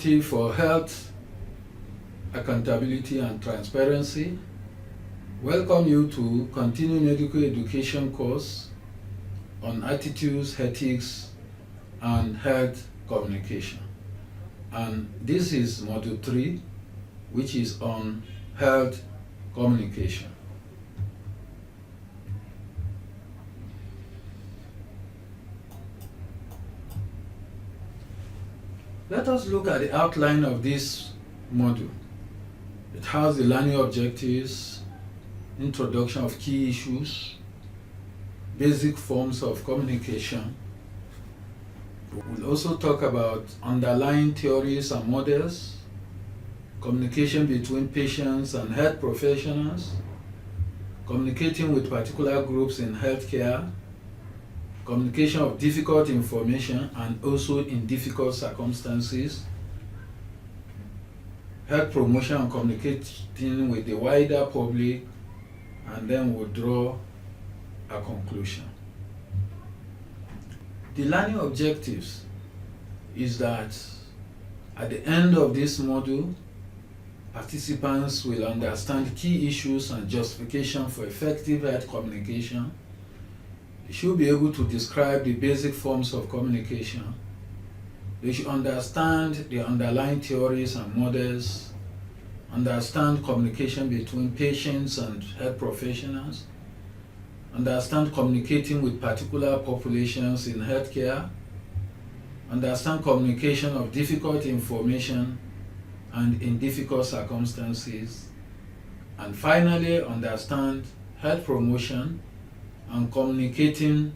Initiative for Health, Accountability and Transparency welcome you to continuing medical education course on attitudes, ethics, and health communication. And this is Module 3, which is on health communication. Let us look at the outline of this module. It has the learning objectives, introduction of key issues, basic forms of communication. We'll also talk about underlying theories and models, communication between patients and health professionals, communicating with particular groups in healthcare, communication of difficult information and also in difficult circumstances, health promotion and communicating with the wider public, and then we'll draw a conclusion. The learning objectives is that at the end of this module, participants will understand key issues and justification for effective health communication. They should be able to describe the basic forms of communication. They should understand the underlying theories and models, understand communication between patients and health professionals, understand communicating with particular populations in healthcare, understand communication of difficult information and in difficult circumstances, and finally understand health promotion and communicating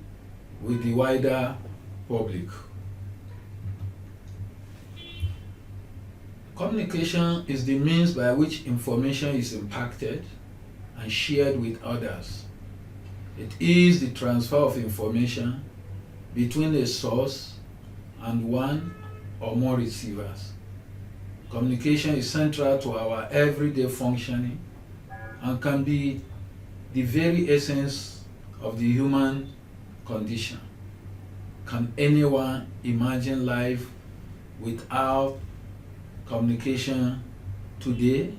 with the wider public. Communication is the means by which information is impacted and shared with others. It is the transfer of information between a source and one or more receivers. Communication is central to our everyday functioning and can be the very essence of the human condition. Can anyone imagine life without communication today?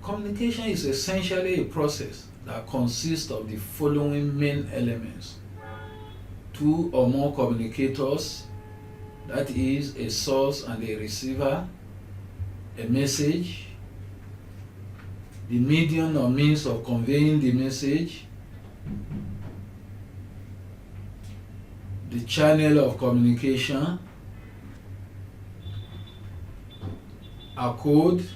Communication is essentially a process that consists of the following main elements: two or more communicators, that is, a source and a receiver, a message, the medium or means of conveying the message, the channel of communication, a code,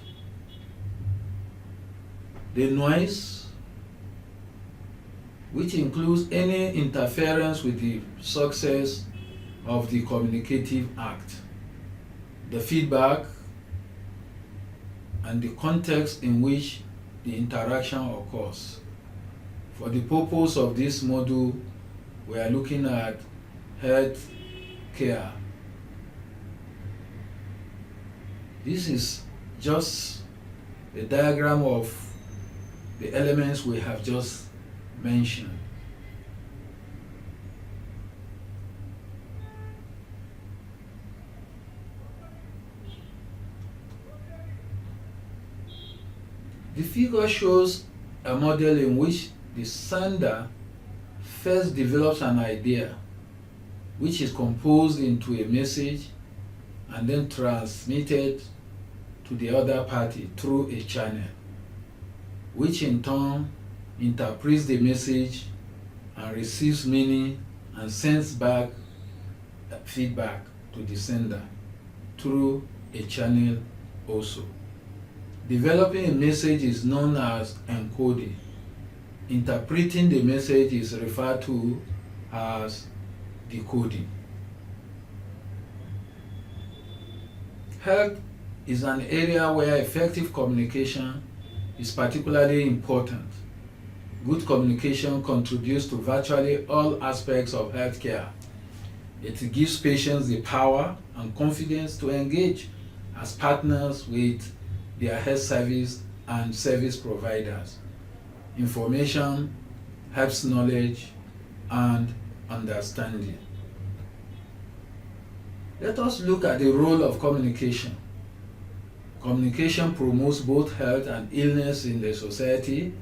the noise, which includes any interference with the success of the communicative act, the feedback, and the context in which the interaction occurs. For the purpose of this module, we are looking at health care. This is just a diagram of the elements we have just mentioned. The figure shows a model in which the sender first develops an idea, which is composed into a message and then transmitted to the other party through a channel, which in turn interprets the message and receives meaning and sends back feedback to the sender through a channel also. Developing a message is known as encoding. Interpreting the message is referred to as decoding. Health is an area where effective communication is particularly important. Good communication contributes to virtually all aspects of healthcare. It gives patients the power and confidence to engage as partners with their health service and service providers. Information helps knowledge and understanding. Let us look at the role of communication. Communication promotes both health and illness in the society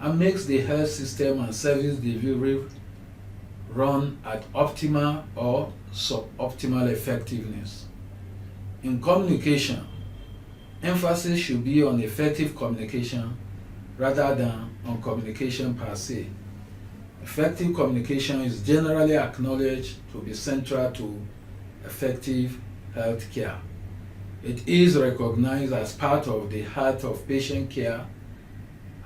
and makes the health system and service delivery run at optimal or suboptimal effectiveness. In communication, emphasis should be on effective communication rather than on communication per se. Effective communication is generally acknowledged to be central to effective health care. It is recognized as part of the heart of patient care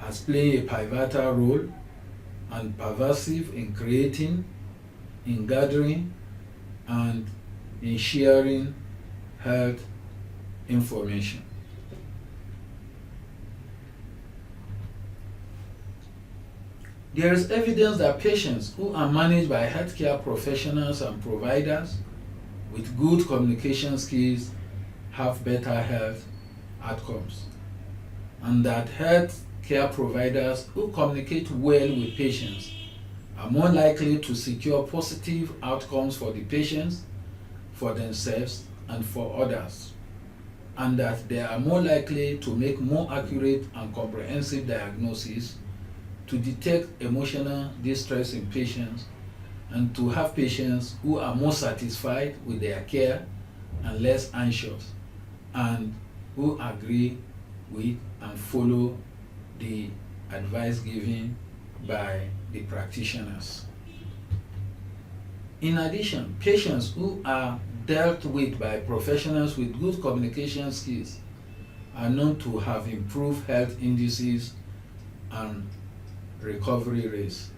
as playing a pivotal role and pervasive in creating, in gathering, and in sharing health information. There is evidence that patients who are managed by healthcare professionals and providers with good communication skills have better health outcomes, and that healthcare providers who communicate well with patients are more likely to secure positive outcomes for the patients, for themselves, and for others, and that they are more likely to make more accurate and comprehensive diagnoses, to detect emotional distress in patients, and to have patients who are more satisfied with their care and less anxious, and who agree with and follow the advice given by the practitioners. In addition, patients who are dealt with by professionals with good communication skills are known to have improved health indices and recovery rates.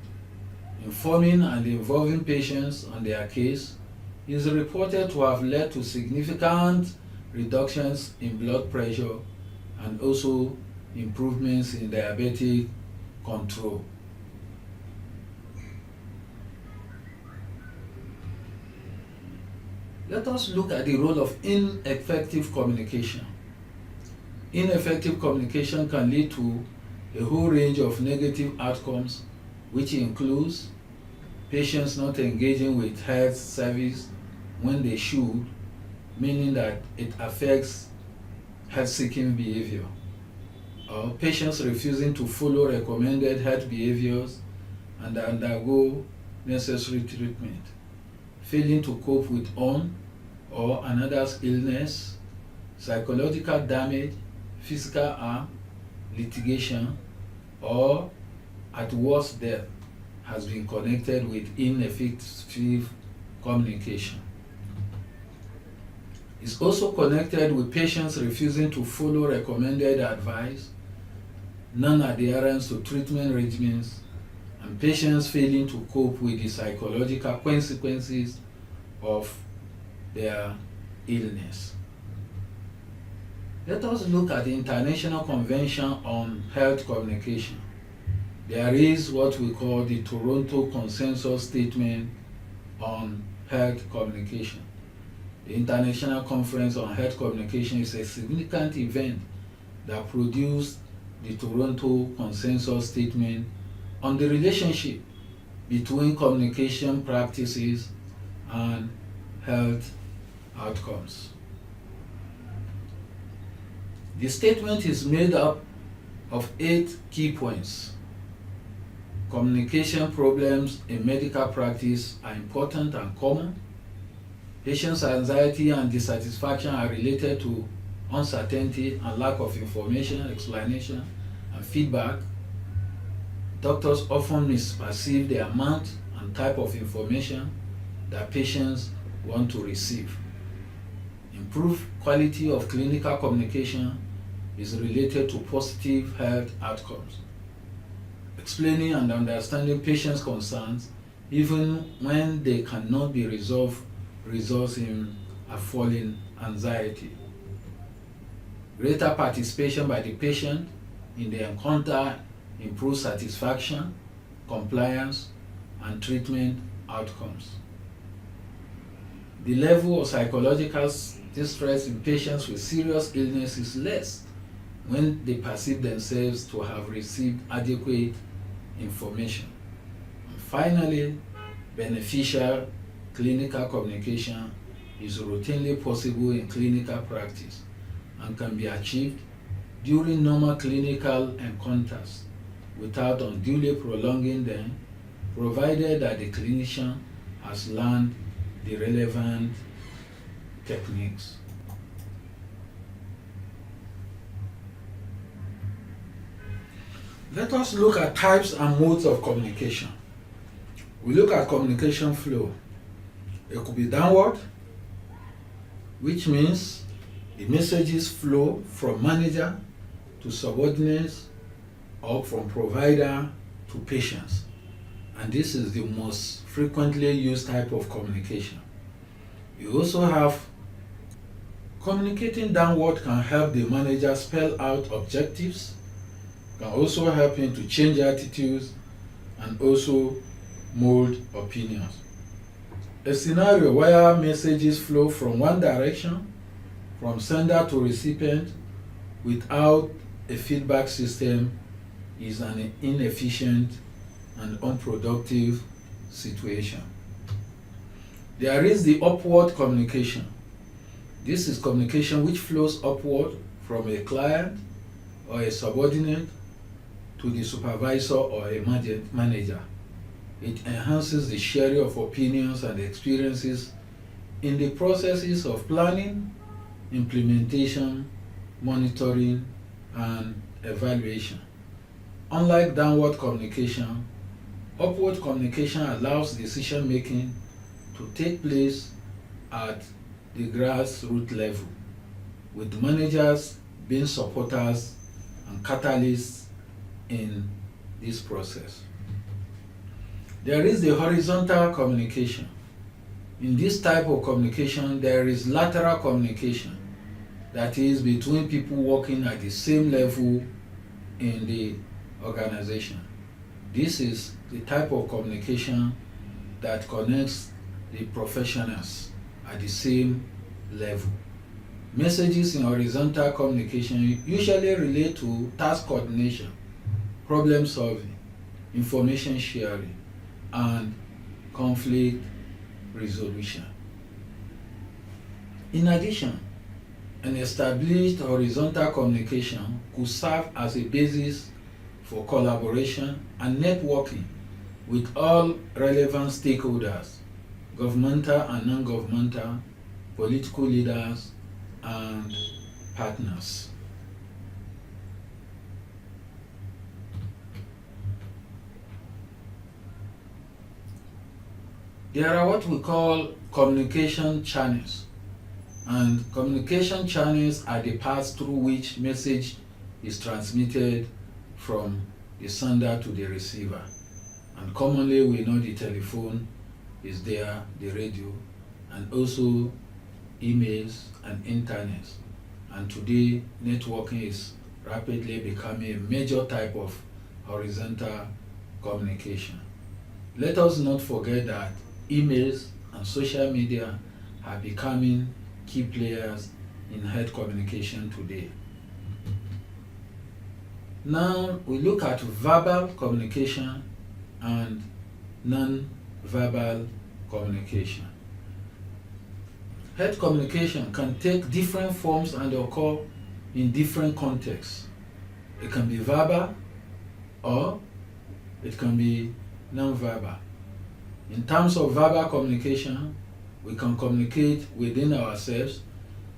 Informing and involving patients on their case is reported to have led to significant reductions in blood pressure and also improvements in diabetic control. Let us look at the role of ineffective communication. Ineffective communication can lead to a whole range of negative outcomes, which includes patients not engaging with health service when they should, meaning that it affects health-seeking behavior, or patients refusing to follow recommended health behaviors and undergo necessary treatment, failing to cope with own or another's illness, psychological damage, physical harm, litigation, or at worst death has been connected with ineffective communication. It's also connected with patients refusing to follow recommended advice, non-adherence to treatment regimens, and patients failing to cope with the psychological consequences of their illness. Let us look at the International Convention on Health Communication. There is what we call the Toronto Consensus Statement on Health Communication. The International Conference on Health Communication is a significant event that produced the Toronto Consensus Statement on the relationship between communication practices and health outcomes. The statement is made up of 8 key points. Communication problems in medical practice are important and common. Patients' anxiety and dissatisfaction are related to uncertainty and lack of information, explanation, and feedback. Doctors often misperceive the amount and type of information that patients want to receive. Improved quality of clinical communication is related to positive health outcomes. Explaining and understanding patients' concerns, even when they cannot be resolved, results in a falling anxiety. Greater participation by the patient in the encounter improves satisfaction, compliance, and treatment outcomes. The level of psychological distress in patients with serious illness is less when they perceive themselves to have received adequate information. And finally, beneficial clinical communication is routinely possible in clinical practice and can be achieved during normal clinical encounters without unduly prolonging them, provided that the clinician has learned the relevant techniques. Let us look at types and modes of communication. We look at communication flow. It could be downward, which means the messages flow from manager to subordinates or from provider to patients. And this is the most frequently used type of communication. You also have communicating downward can help the manager spell out objectives, can also help him to change attitudes and also mold opinions. A scenario where messages flow from one direction, from sender to recipient, without a feedback system is an inefficient and unproductive situation. There is the upward communication. This is communication which flows upward from a client or a subordinate to the supervisor or a manager. It enhances the sharing of opinions and experiences in the processes of planning, implementation, monitoring, and evaluation. Unlike downward communication, upward communication allows decision making to take place at the grassroots level, with managers being supporters and catalysts in this process. There is the horizontal communication. In this type of communication, there is lateral communication, that is between people working at the same level in the organization. This is the type of communication that connects the professionals at the same level. Messages in horizontal communication usually relate to task coordination, problem solving, information sharing, and conflict resolution. In addition, an established horizontal communication could serve as a basis for collaboration and networking with all relevant stakeholders, governmental and non-governmental, political leaders, and partners. There are what we call communication channels, and communication channels are the paths through which message is transmitted from the sender to the receiver. And commonly we know the telephone is there, the radio, and also emails and internet. And today networking is rapidly becoming a major type of horizontal communication. Let us not forget that emails and social media are becoming key players in health communication today. Now we look at verbal communication and non-verbal communication. Health communication can take different forms and occur in different contexts. It can be verbal or it can be non-verbal. In terms of verbal communication, we can communicate within ourselves,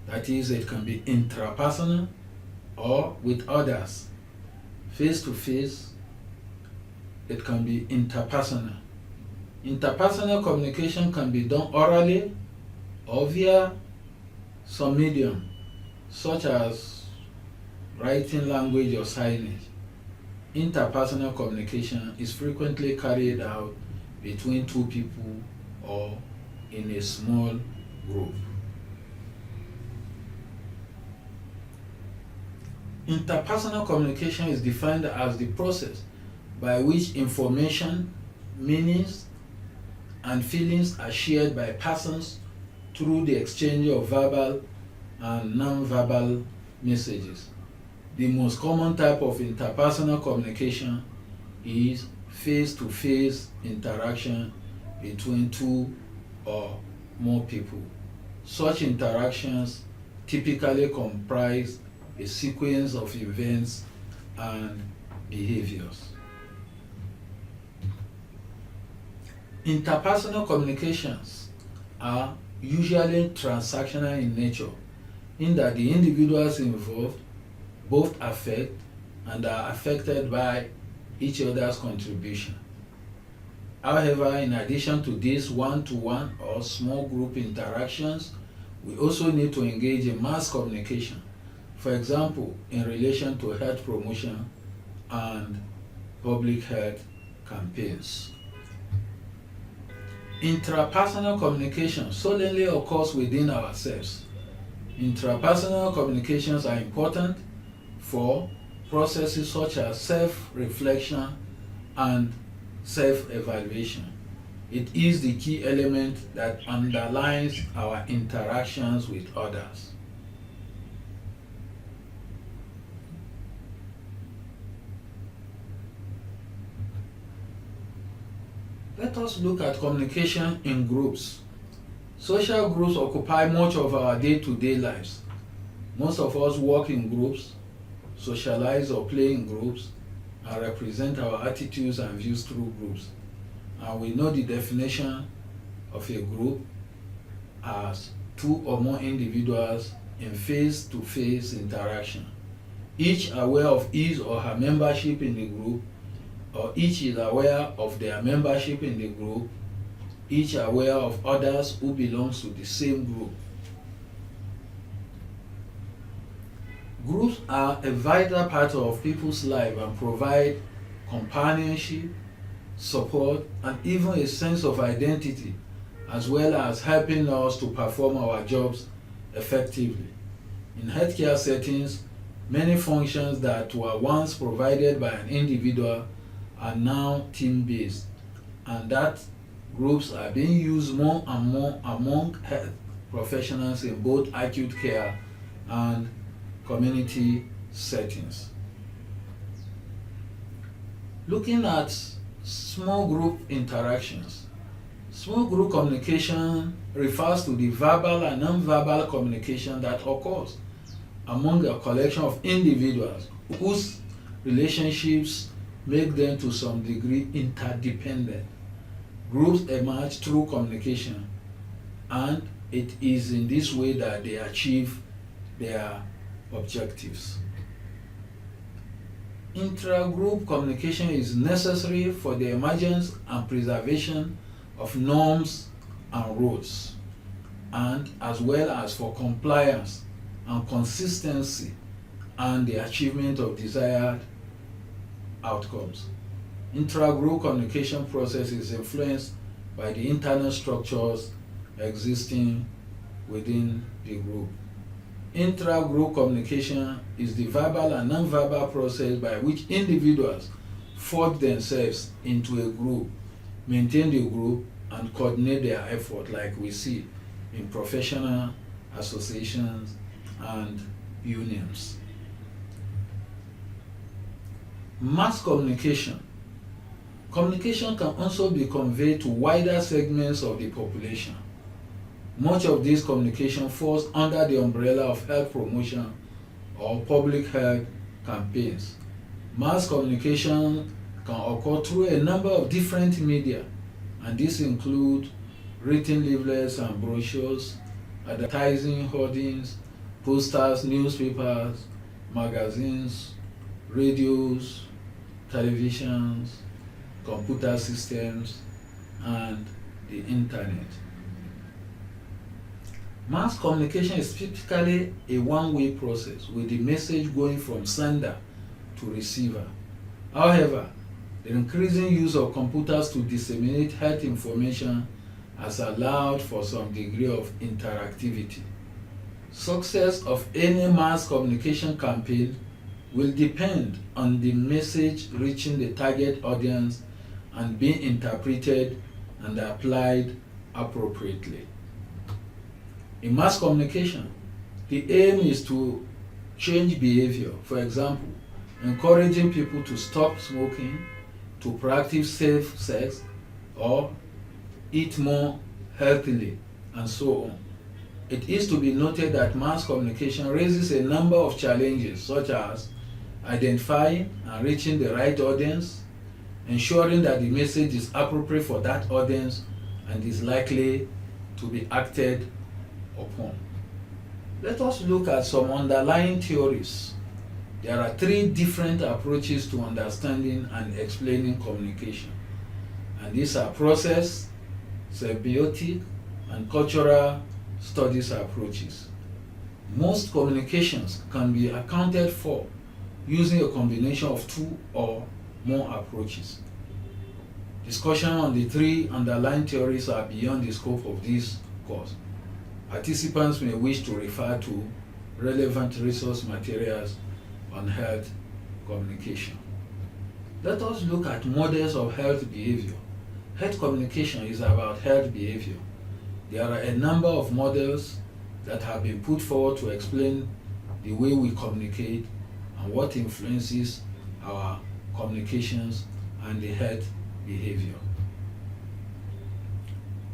that is, it can be intrapersonal or with others. Face to face, it can be interpersonal. Interpersonal communication can be done orally or via some medium, such as writing language or signage. Interpersonal communication is frequently carried out between two people or in a small group. Interpersonal communication is defined as the process by which information, meanings, and feelings are shared by persons through the exchange of verbal and non-verbal messages. The most common type of interpersonal communication is face-to-face interaction between two or more people. Such interactions typically comprise a sequence of events and behaviors. Interpersonal communications are usually transactional in nature, in that the individuals involved both affect and are affected by each other's contribution. However, in addition to these one-to-one or small group interactions, we also need to engage in mass communication, for example, in relation to health promotion and public health campaigns. Intrapersonal communication solely occurs within ourselves. Intrapersonal communications are important for processes such as self-reflection and self-evaluation. It is the key element that underlines our interactions with others. Let us look at communication in groups. Social groups occupy much of our day-to-day lives. Most of us work in groups, socialize or play in groups, and represent our attitudes and views through groups. And we know the definition of a group as two or more individuals in face-to-face interaction, each aware of his or her membership in the group, or each is aware of their membership in the group, each aware of others who belongs to the same group. Groups are a vital part of people's life and provide companionship, support, and even a sense of identity, as well as helping us to perform our jobs effectively. In healthcare settings, many functions that were once provided by an individual are now team-based, and that groups are being used more and more among health professionals in both acute care and community settings. Looking at small group interactions. Small group communication refers to the verbal and non-verbal communication that occurs among a collection of individuals whose relationships make them to some degree interdependent. Groups emerge through communication, and it is in this way that they achieve their objectives. Intra-group communication is necessary for the emergence and preservation of norms and rules, and as well as for compliance and consistency and the achievement of desired outcomes. Intra-group communication process is influenced by the internal structures existing within the group. Intra-group communication is the verbal and non-verbal process by which individuals forge themselves into a group, maintain the group, and coordinate their effort, like we see in professional associations and unions. Mass communication. Communication can also be conveyed to wider segments of the population. Much of this communication falls under the umbrella of health promotion or public health campaigns. Mass communication can occur through a number of different media, and these include written leaflets and brochures, advertising, hoardings, posters, newspapers, magazines, radios, televisions, computer systems, and the internet. Mass communication is typically a one-way process, with the message going from sender to receiver. However, the increasing use of computers to disseminate health information has allowed for some degree of interactivity. Success of any mass communication campaign will depend on the message reaching the target audience and being interpreted and applied appropriately. In mass communication, the aim is to change behavior. For example, encouraging people to stop smoking, to practice safe sex, or eat more healthily, and so on. It is to be noted that mass communication raises a number of challenges, such as identifying and reaching the right audience, ensuring that the message is appropriate for that audience and is likely to be acted upon. Let us look at some underlying theories. There are three different approaches to understanding and explaining communication, and these are process, symbiotic, and cultural studies approaches. Most communications can be accounted for using a combination of two or more approaches. Discussion on the three underlying theories are beyond the scope of this course. Participants may wish to refer to relevant resource materials on health communication. Let us look at models of health behavior. Health communication is about health behavior. There are a number of models that have been put forward to explain the way we communicate and what influences our communications and the health behavior.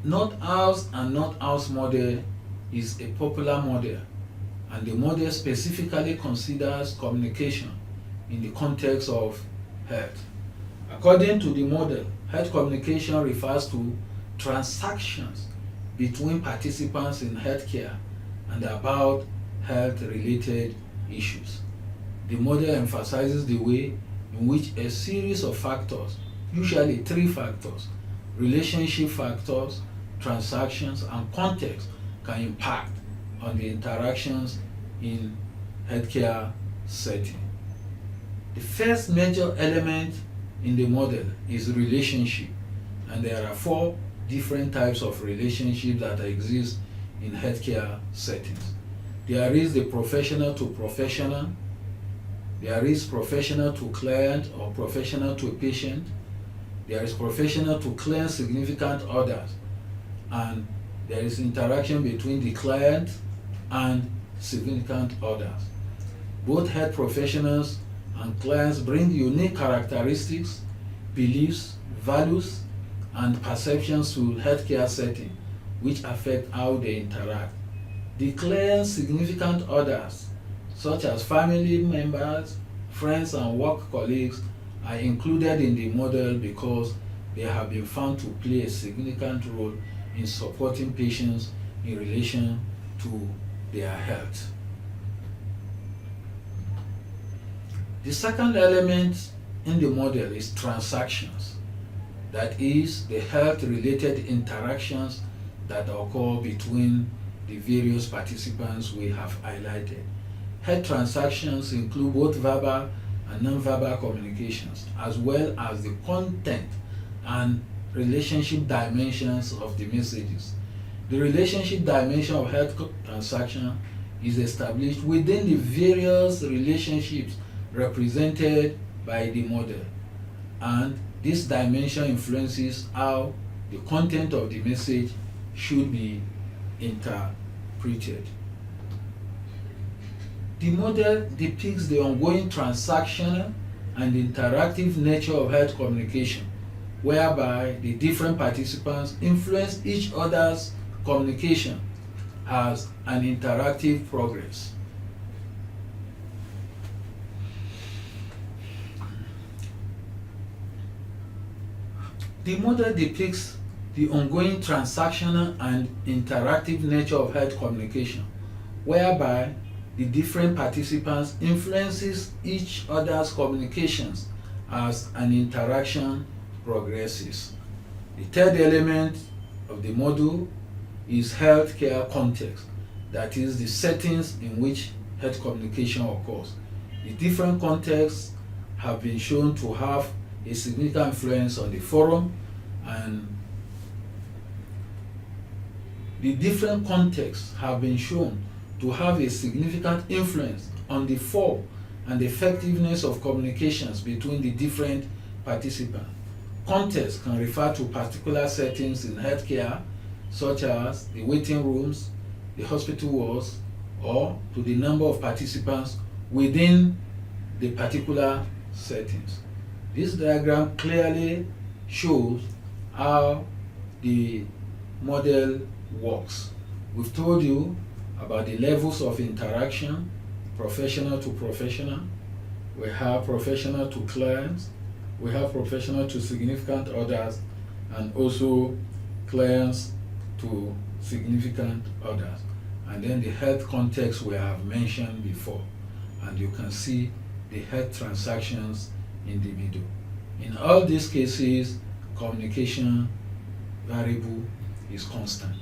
Not-House and Not-House model is a popular model, and the model specifically considers communication in the context of health. According to the model, health communication refers to transactions between participants in healthcare and about health-related issues. The model emphasizes the way in which a series of factors, usually three factors, relationship factors, transactions, and context, can impact on the interactions in healthcare setting. The first major element in the model is relationship, and there are four different types of relationships that exist in healthcare settings. There is the professional to professional, there is professional to client or professional to patient, there is professional to client significant others, and there is interaction between the client and significant others. Both health professionals and clients bring unique characteristics, beliefs, values, and perceptions to healthcare setting, which affect how they interact. The client's significant others, such as family members, friends, and work colleagues, are included in the model because they have been found to play a significant role in supporting patients in relation to their health. The second element in the model is transactions. That is, the health-related interactions that occur between the various participants we have highlighted. Health transactions include both verbal and non-verbal communications, as well as the content and relationship dimensions of the messages. The relationship dimension of health transaction is established within the various relationships represented by the model, and this dimension influences how the content of the message should be interpreted. The model depicts the ongoing transactional and interactive nature of health communication, whereby the different participants influence each other's communication as an interactive progress. The model depicts the ongoing transactional and interactive nature of health communication, whereby the different participants influences each other's communications as an interaction progresses. The third element of the model is healthcare context, that is, the settings in which health communication occurs. The different contexts have been shown to have a significant influence on the forum, and the different contexts have been shown to have a significant influence on the form and effectiveness of communications between the different participants. Context can refer to particular settings in healthcare, such as the waiting rooms, the hospital wards, or to the number of participants within the particular settings. This diagram clearly shows how the model works. We've told you about the levels of interaction, professional to professional. We have professional to clients. We have professional to significant others, and also clients to significant others. And then the health context we have mentioned before. And you can see the health transactions in the middle. In all these cases, communication variable is constant.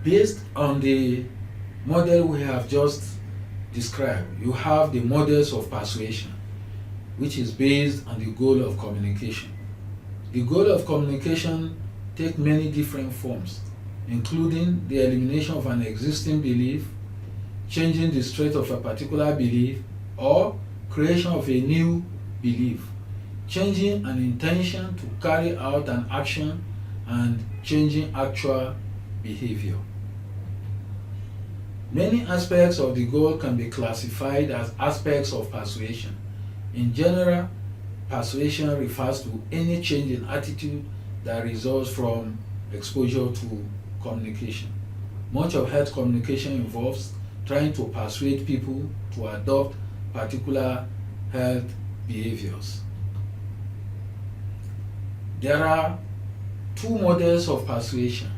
Based on the model we have just described, you have the models of persuasion, which is based on the goal of communication. The goal of communication take many different forms, including the elimination of an existing belief, changing the state of a particular belief, or creation of a new belief, changing an intention to carry out an action, and changing actual behavior. Many aspects of the goal can be classified as aspects of persuasion. In general, persuasion refers to any change in attitude that results from exposure to communication. Much of health communication involves trying to persuade people to adopt particular health behaviors. There are two models of persuasion,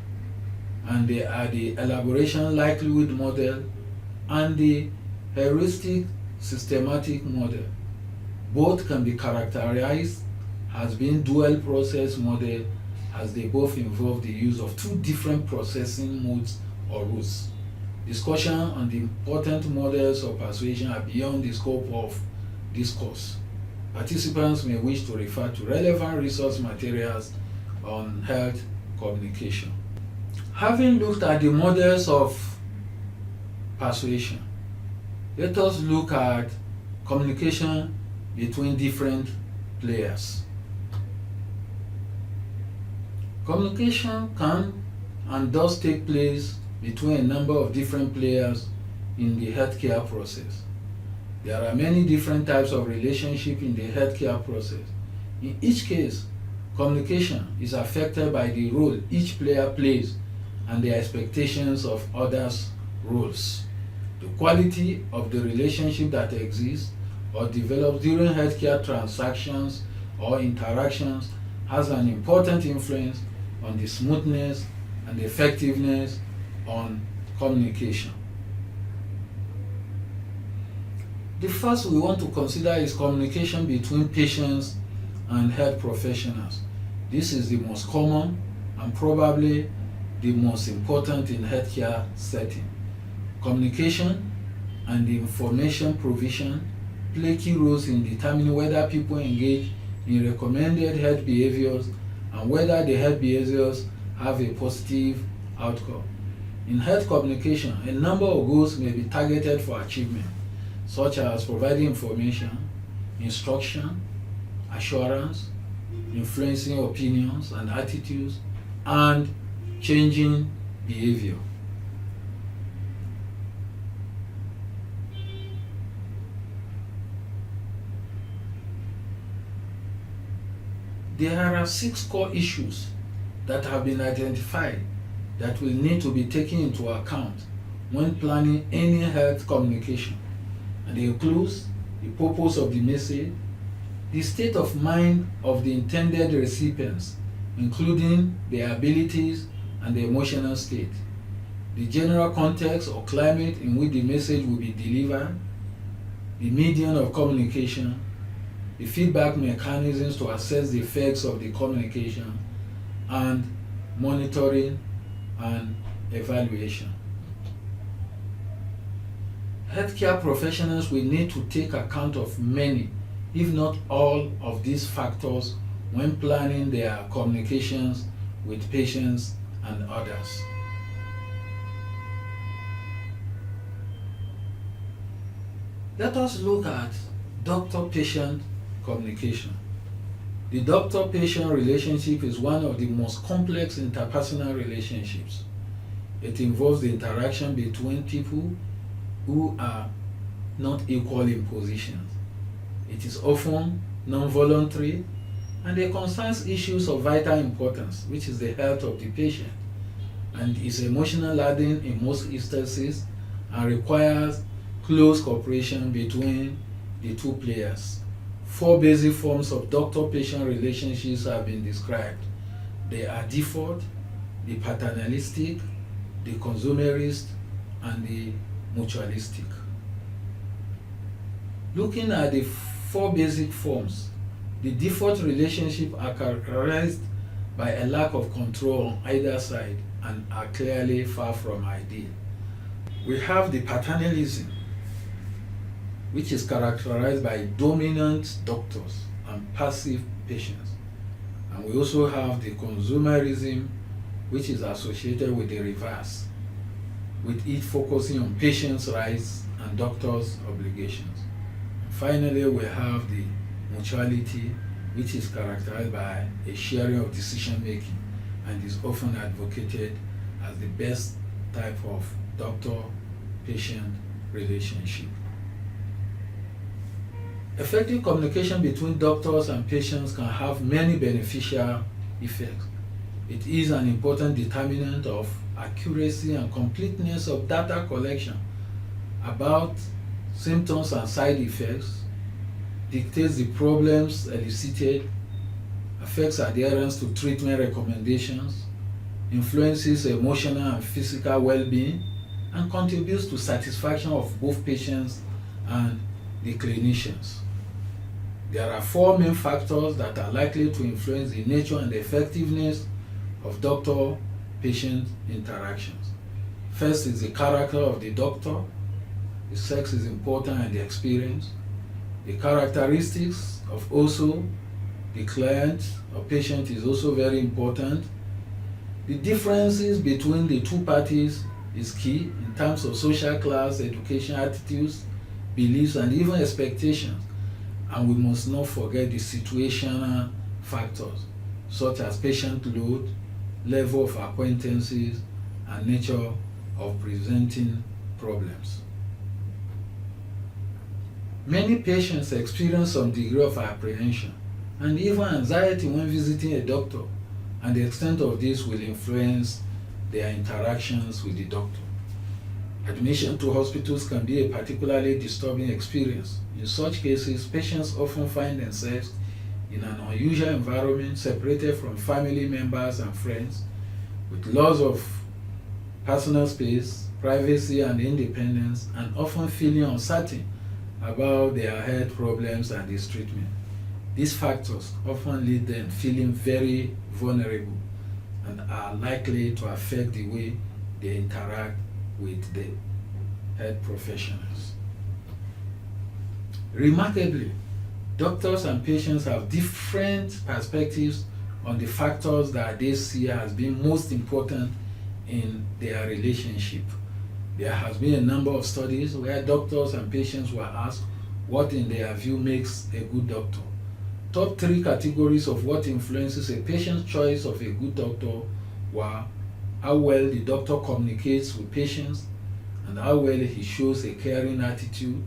and they are the elaboration likelihood model and the heuristic systematic model. Both can be characterized as being dual process model, as they both involve the use of two different processing modes or routes. Discussion on the important models of persuasion are beyond the scope of this course. Participants may wish to refer to relevant resource materials on health communication. Having looked at the models of persuasion, let us look at communication between different players. Communication can and does take place between a number of different players in the healthcare process. There are many different types of relationship in the healthcare process. In each case, communication is affected by the role each player plays and the expectations of others' roles. The quality of the relationship that exists or develops during healthcare transactions or interactions has an important influence on the smoothness and effectiveness on communication. The first we want to consider is communication between patients and health professionals. This is the most common and probably the most important in healthcare setting. Communication and the information provision play key roles in determining whether people engage in recommended health behaviors and whether the health behaviors have a positive outcome. In health communication, a number of goals may be targeted for achievement, such as providing information, instruction, assurance, influencing opinions and attitudes, and changing behavior. There are 6 core issues that have been identified that will need to be taken into account when planning any health communication, and they include the purpose of the message, the state of mind of the intended recipients, including their abilities and the emotional state, the general context or climate in which the message will be delivered, the medium of communication, the feedback mechanisms to assess the effects of the communication, and monitoring and evaluation. Healthcare professionals will need to take account of many, if not all, of these factors when planning their communications with patients and others. Let us look at doctor-patient communication. The doctor-patient relationship is one of the most complex interpersonal relationships. It involves the interaction between people who are not equal in positions. It is often non-voluntary, and it concerns issues of vital importance, which is the health of the patient and is emotional laden in most instances and requires close cooperation between the two players. 4 basic forms of doctor-patient relationships have been described. They are default, the paternalistic, the consumerist, and the mutualistic. Looking at the 4 basic forms, the default relationships are characterized by a lack of control on either side and are clearly far from ideal. We have the paternalism, which is characterized by dominant doctors and passive patients. And we also have the consumerism, which is associated with the reverse, with it focusing on patients' rights and doctors' obligations. And finally, we have the mutuality, which is characterized by a sharing of decision making and is often advocated as the best type of doctor-patient relationship. Effective communication between doctors and patients can have many beneficial effects. It is an important determinant of accuracy and completeness of data collection about symptoms and side effects, dictates the problems elicited, affects adherence to treatment recommendations, influences emotional and physical well-being, and contributes to satisfaction of both patients and the clinicians. There are 4 main factors that are likely to influence the nature and the effectiveness of doctor-patient interactions. First is the character of the doctor. The sex is important and the experience. The characteristics of also the client or patient is also very important. The differences between the two parties is key in terms of social class, education, attitudes, beliefs, and even expectations. And we must not forget the situational factors, such as patient load, level of acquaintances, and nature of presenting problems. Many patients experience some degree of apprehension and even anxiety when visiting a doctor, and the extent of this will influence their interactions with the doctor. Admission to hospitals can be a particularly disturbing experience. In such cases, patients often find themselves in an unusual environment, separated from family members and friends, with loss of personal space, privacy, and independence, and often feeling uncertain about their health problems and its treatment. These factors often lead them feeling very vulnerable and are likely to affect the way they interact with the health professionals. Remarkably, doctors and patients have different perspectives on the factors that they see as being most important in their relationship. There has been a number of studies where doctors and patients were asked what in their view makes a good doctor. Top 3 categories of what influences a patient's choice of a good doctor were how well the doctor communicates with patients and how well he shows a caring attitude.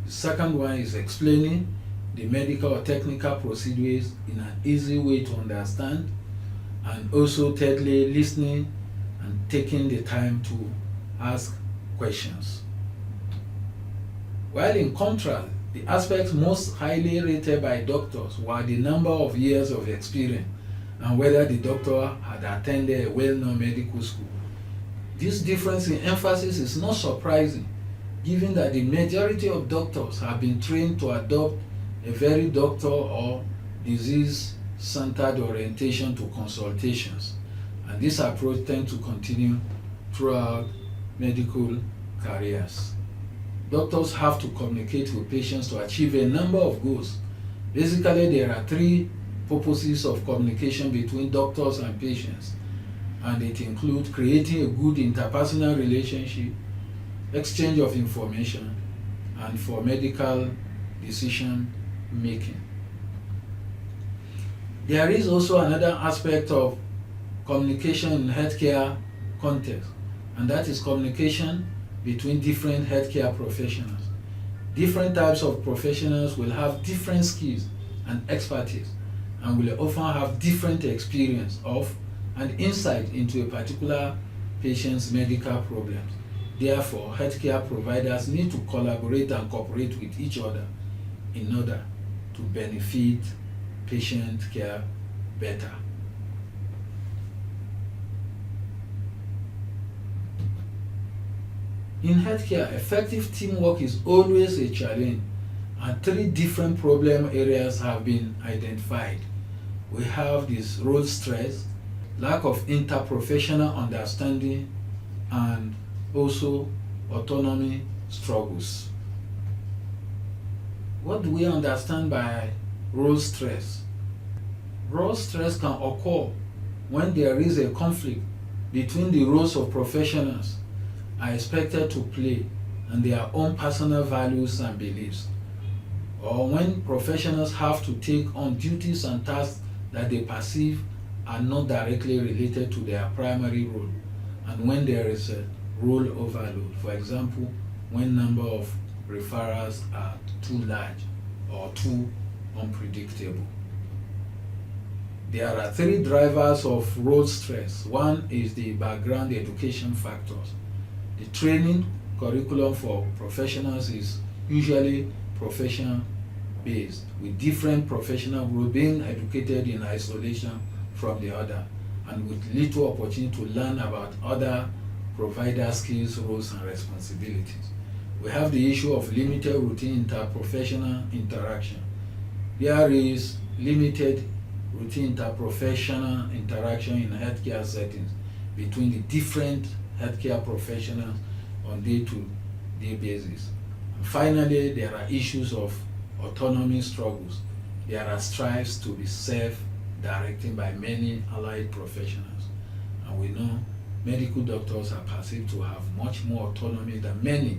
The second one is explaining the medical or technical procedures in an easy way to understand, and also thirdly, listening and taking the time to ask questions. While in contrast, the aspects most highly rated by doctors were the number of years of experience and whether the doctor had attended a well-known medical school. This difference in emphasis is not surprising, given that the majority of doctors have been trained to adopt a very doctor or disease-centered orientation to consultations, and this approach tends to continue throughout medical careers. Doctors have to communicate with patients to achieve a number of goals. Basically, there are 3 purposes of communication between doctors and patients, and it includes creating a good interpersonal relationship, exchange of information, and for medical decision making. There is also another aspect of communication in healthcare context, and that is communication between different healthcare professionals. Different types of professionals will have different skills and expertise, and will often have different experience of and insight into a particular patients' medical problems. Therefore, healthcare providers need to collaborate and cooperate with each other in order to benefit patient care better. In healthcare, effective teamwork is always a challenge, and 3 different problem areas have been identified. We have this role stress, lack of interprofessional understanding, and also autonomy struggles. What do we understand by role stress? Role stress can occur when there is a conflict between the roles of professionals are expected to play and their own personal values and beliefs, or when professionals have to take on duties and tasks that they perceive are not directly related to their primary role, and when there is a role overload. For example, when number of referrals are too large or too unpredictable. There are 3 drivers of role stress. One is the background education factors. The training curriculum for professionals is usually profession-based, with different professional groups being educated in isolation from the other, and with little opportunity to learn about other provider skills, roles, and responsibilities. We have the issue of limited routine interprofessional interaction. There is limited routine interprofessional interaction in healthcare settings between the different healthcare professionals on day-to-day basis. And finally, there are issues of autonomy struggles. There are strives to be self-directing by many allied professionals. And we know medical doctors are perceived to have much more autonomy than many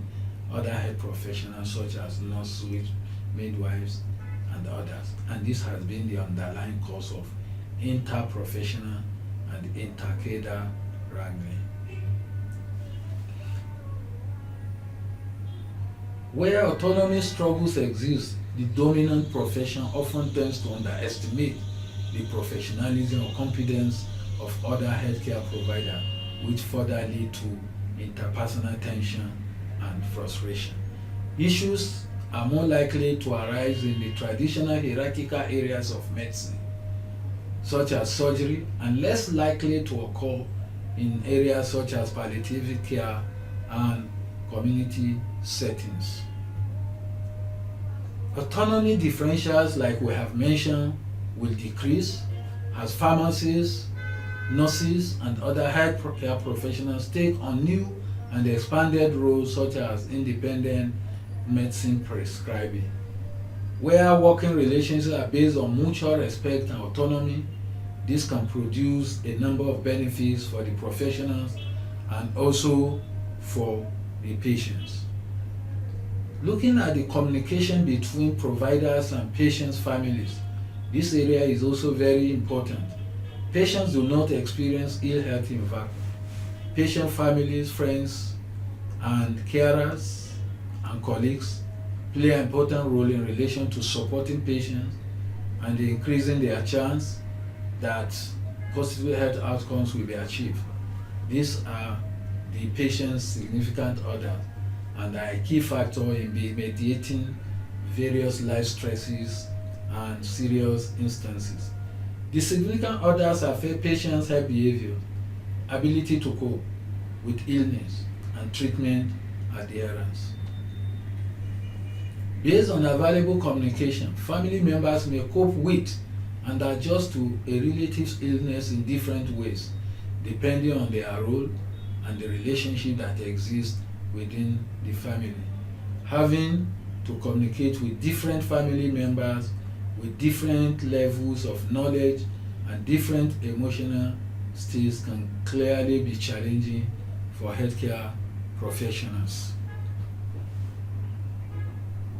other health professionals such as nurses, midwives, and others. And this has been the underlying cause of interprofessional and intercadre wrangling. Where autonomy struggles exist, the dominant profession often tends to underestimate the professionalism or competence of other healthcare providers, which further lead to interpersonal tension and frustration. Issues are more likely to arise in the traditional hierarchical areas of medicine, such as surgery, and less likely to occur in areas such as palliative care and community settings. Autonomy differentials, like we have mentioned, will decrease as pharmacists, nurses, and other healthcare professionals take on new and expanded roles such as independent medicine prescribing. Where working relationships are based on mutual respect and autonomy, this can produce a number of benefits for the professionals and also for the patients. Looking at the communication between providers and patients' families, this area is also very important. Patients do not experience ill health in vacuum. Patient families, friends, and carers and colleagues play an important role in relation to supporting patients and increasing their chance that positive health outcomes will be achieved. These are the patient's significant others and are a key factor in mediating various life stresses and serious instances. The significant others affect patients' health behavior, ability to cope with illness, and treatment adherence. Based on available communication, family members may cope with and adjust to a relative's illness in different ways, depending on their role and the relationship that exists within the family. Having to communicate with different family members with different levels of knowledge and different emotional states can clearly be challenging for healthcare professionals.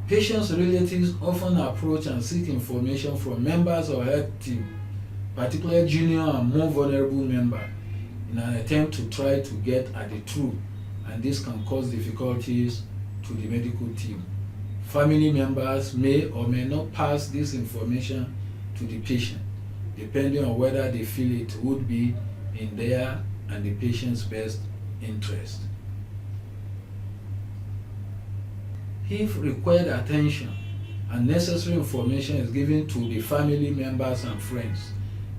Patients' relatives often approach and seek information from members of health team, particularly junior and more vulnerable members, in an attempt to try to get at the truth, and this can cause difficulties to the medical team. Family members may or may not pass this information to the patient, depending on whether they feel it would be in their and the patient's best interest. If required attention and necessary information is given to the family members and friends,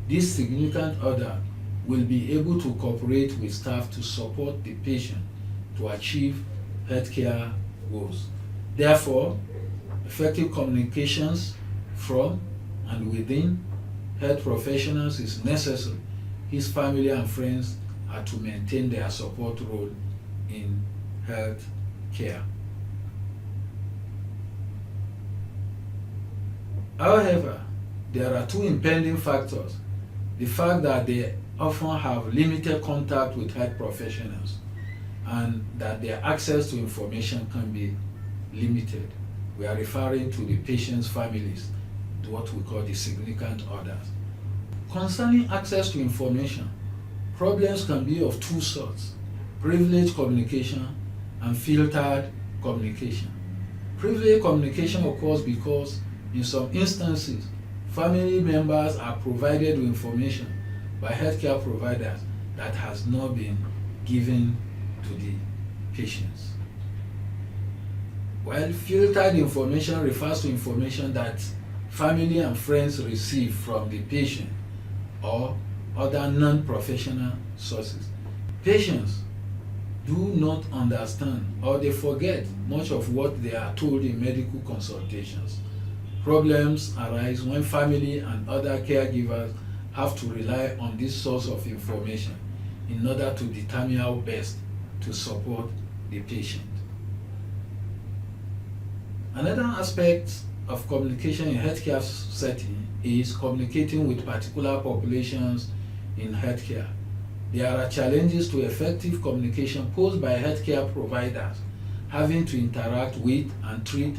this significant other will be able to cooperate with staff to support the patient to achieve healthcare goals. Therefore, effective communications from and within health professionals is necessary. His family and friends are to maintain their support role in health care. However, there are two impending factors. The fact that they often have limited contact with health professionals and that their access to information can be limited. We are referring to the patient's families, to what we call the significant others. Concerning access to information, problems can be of two sorts: privileged communication and filtered communication. Privileged communication occurs because in some instances, family members are provided with information by healthcare providers that has not been given to the patients. While filtered information refers to information that family and friends receive from the patient or other non-professional sources. Patients do not understand or they forget much of what they are told in medical consultations. Problems arise when family and other caregivers have to rely on this source of information in order to determine how best to support the patient. Another aspect of communication in healthcare setting is communicating with particular populations in healthcare. There are challenges to effective communication posed by healthcare providers having to interact with and treat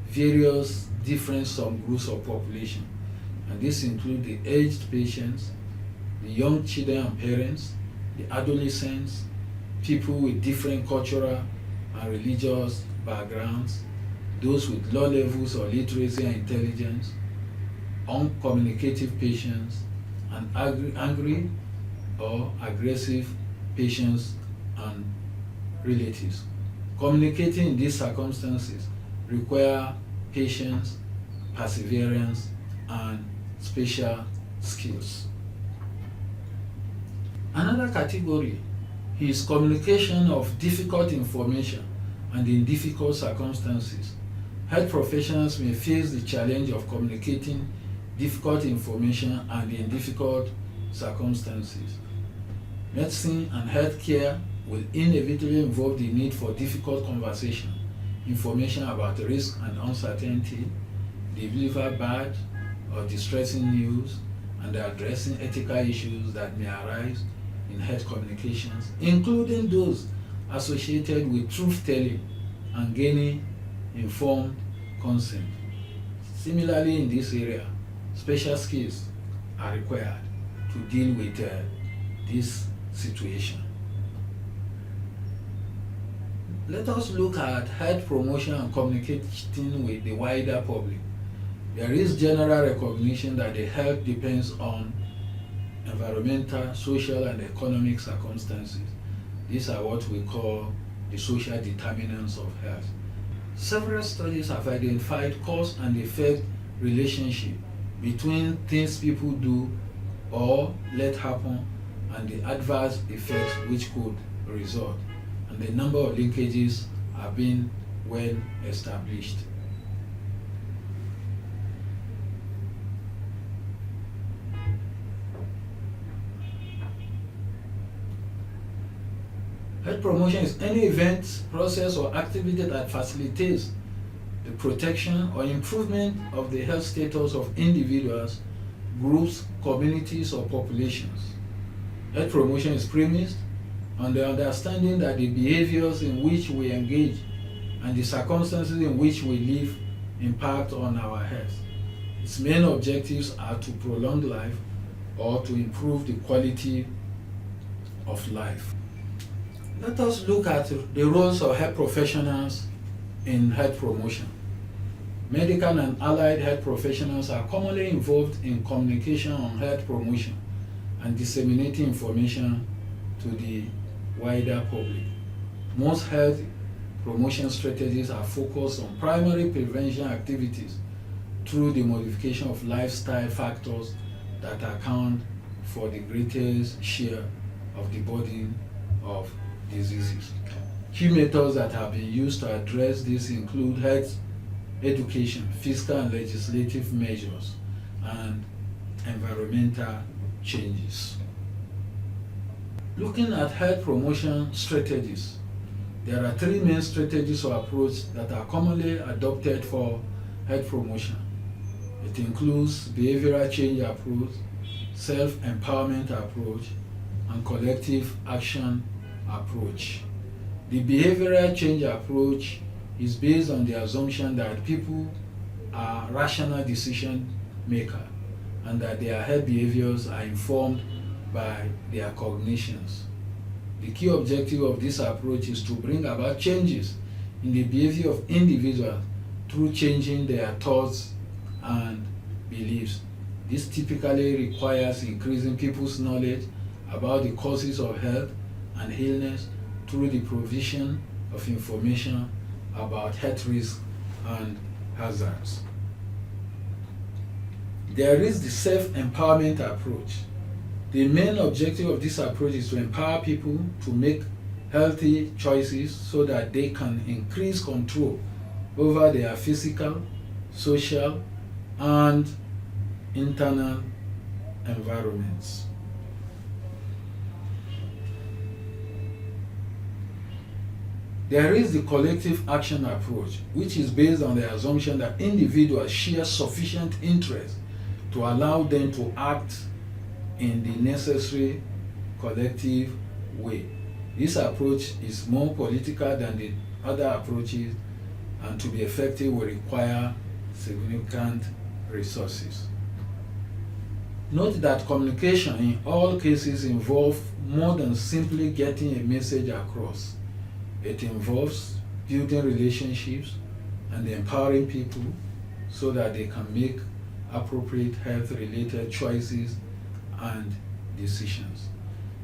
various different subgroups of population, and this includes the aged patients, the young children and parents, the adolescents, people with different cultural and religious backgrounds, those with low levels of literacy and intelligence, uncommunicative patients, and angry or aggressive patients and relatives. Communicating in these circumstances require patience, perseverance, and special skills. Another category is communication of difficult information and in difficult circumstances. Health professionals may face the challenge of communicating difficult information and in difficult circumstances. Medicine and healthcare will inevitably involve the need for difficult conversation, information about risk and uncertainty, deliver bad or distressing news, and addressing ethical issues that may arise in health communications, including those associated with truth-telling and gaining informed consent. Similarly, in this area, special skills are required to deal with this situation. Let us look at health promotion and communicating with the wider public. There is general recognition that the health depends on environmental, social, and economic circumstances. These are what we call the social determinants of health. Several studies have identified cause and effect relationship between things people do or let happen and the adverse effects which could result, and the number of linkages have been well established. Health promotion is any event, process, or activity that facilitates the protection or improvement of the health status of individuals, groups, communities, or populations. Health promotion is premised on the understanding that the behaviors in which we engage and the circumstances in which we live impact on our health. Its main objectives are to prolong life or to improve the quality of life. Let us look at the roles of health professionals in health promotion. Medical and allied health professionals are commonly involved in communication on health promotion and disseminating information to to the wider public. Most health promotion strategies are focused on primary prevention activities through the modification of lifestyle factors that account for the greatest share of the burden of diseases. Key methods that have been used to address this include health education, fiscal and legislative measures, and environmental changes. Looking at health promotion strategies, there are three main strategies or approaches that are commonly adopted for health promotion. It includes behavioral change approach, self-empowerment approach, and collective action approach. The behavioral change approach is based on the assumption that people are rational decision makers and that their health behaviors are informed by their cognitions. The key objective of this approach is to bring about changes in the behavior of individuals through changing their thoughts and beliefs. This typically requires increasing people's knowledge about the causes of health and illness through the provision of information about health risks and hazards. There is the self-empowerment approach. The main objective of this approach is to empower people to make healthy choices so that they can increase control over their physical, social, and internal environments. There is the collective action approach, which is based on the assumption that individuals share sufficient interest to allow them to act in the necessary collective way. This approach is more political than the other approaches, and to be effective will require significant resources. Note that communication in all cases involves more than simply getting a message across. It involves building relationships and empowering people so that they can make appropriate health-related choices and decisions.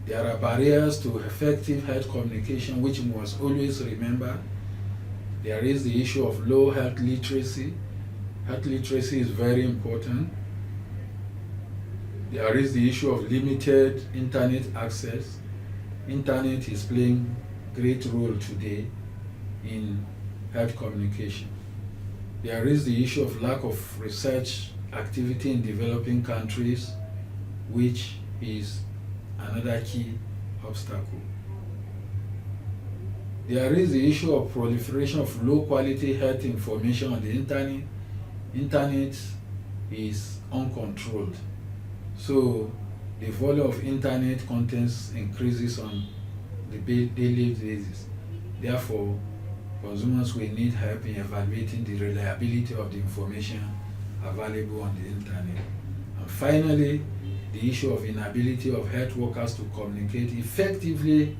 There are barriers to effective health communication which we must always remember. There is the issue of low health literacy. Health literacy is very important. There is the issue of limited internet access. Internet is playing great role today in health communication. There is the issue of lack of research activity in developing countries, which is another key obstacle. There is the issue of proliferation of low quality health information on the internet. Internet is uncontrolled. So the volume of internet contents increases on the daily basis. Therefore, consumers will need help in evaluating the reliability of the information available on the internet. And finally, the issue of inability of health workers to communicate effectively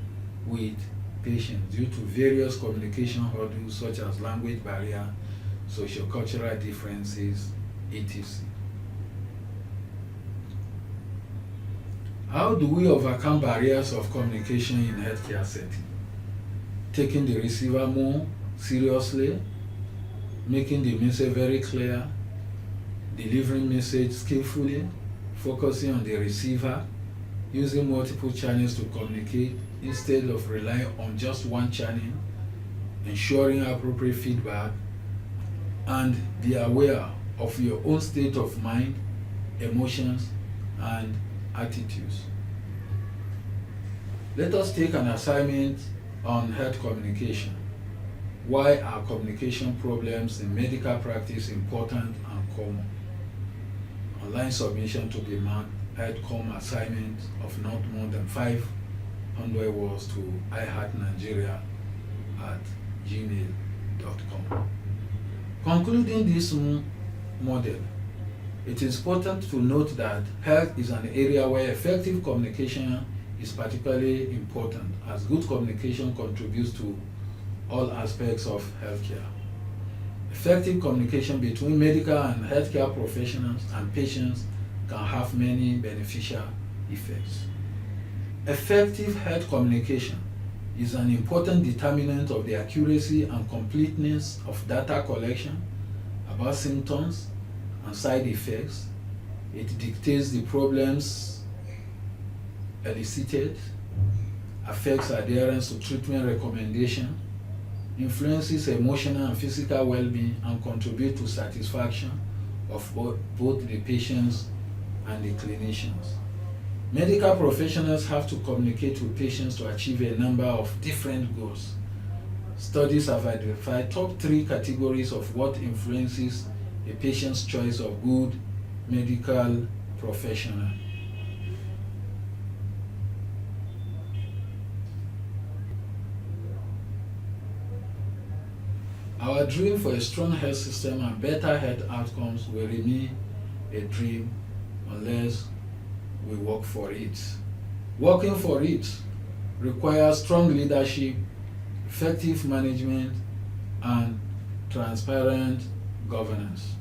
with patients due to various communication hurdles such as language barrier, sociocultural differences, etc. How do we overcome barriers of communication in healthcare setting? Taking the receiver more seriously, making the message very clear, delivering message skillfully, focusing on the receiver, using multiple channels to communicate instead of relying on just one channel, ensuring appropriate feedback, and be aware of your own state of mind, emotions, and attitudes. Let us take an assignment on health communication. Why are communication problems in medical practice important and common? Online submission to be marked outcome assignment of not more than 500 words to iheartnigeria@gmail.com. Concluding this model, it is important to note that health is an area where effective communication is particularly important, as good communication contributes to all aspects of healthcare. Effective communication between medical and healthcare professionals and patients can have many beneficial effects. Effective health communication is an important determinant of the accuracy and completeness of data collection about symptoms and side effects. It dictates the problems elicited, affects adherence to treatment recommendation, influences emotional and physical well-being, and contributes to satisfaction of both the patients and the clinicians. Medical professionals have to communicate with patients to achieve a number of different goals. Studies have identified top 3 categories of what influences a patient's choice of good medical professional. Our dream for a strong health system and better health outcomes will remain a dream unless we work for it. Working for it requires strong leadership, effective management, and transparent governance.